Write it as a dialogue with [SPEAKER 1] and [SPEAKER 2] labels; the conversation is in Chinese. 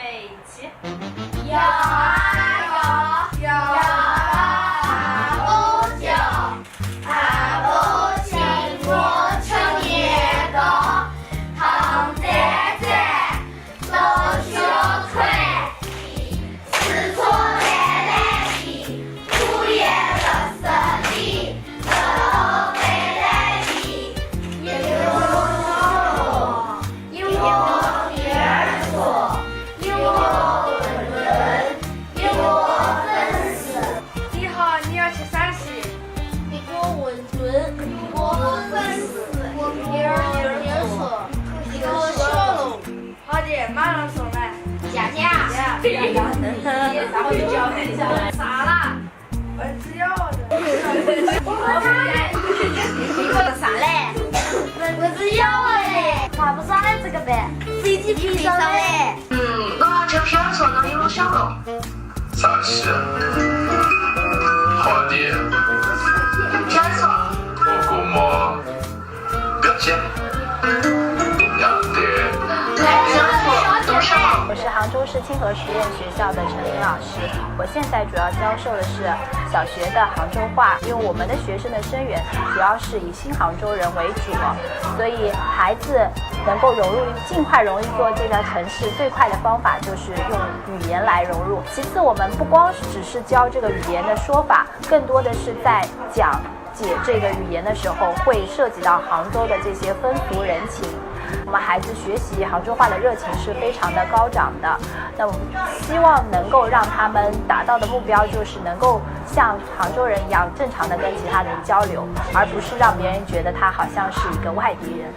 [SPEAKER 1] 备起。
[SPEAKER 2] 有啊有，有啊不久，啊不请我成年的，唐姐姐都羞愧，是错来来的，不也了胜利，都回来的，有我，有我女儿所，有我文文，有我分丝。
[SPEAKER 3] 你好，你要去陕西？
[SPEAKER 2] 你给我问准，我分丝，我女儿所，你给我小龙，
[SPEAKER 3] 好的，马上送来。
[SPEAKER 2] 佳佳，
[SPEAKER 1] 然后就交给你了。
[SPEAKER 3] 啥啦？儿子要的。
[SPEAKER 2] 你说啥嘞？儿子要嘞，怕不上来这个呗？飞机皮上嘞。
[SPEAKER 4] 我这票说能有小龙。
[SPEAKER 5] 啥事？好的，
[SPEAKER 4] 票说。
[SPEAKER 5] 我估摸不要紧，同样的。
[SPEAKER 6] 我是杭州市清河实验学校的陈琳老师，我现在主要教授的是小学的杭州话，因为我们的学生的生源主要是以新杭州人为主，所以孩子能够尽快融入做这条城市，最快的方法就是用语言来融入。其次，我们不光只是教这个语言的说法，更多的是在讲解这个语言的时候，会涉及到杭州的这些风俗人情。我们孩子学习杭州话的热情是非常的高涨的，那我们希望能够让他们达到的目标就是能够像杭州人一样正常的跟其他人交流，而不是让别人觉得他好像是一个外地人。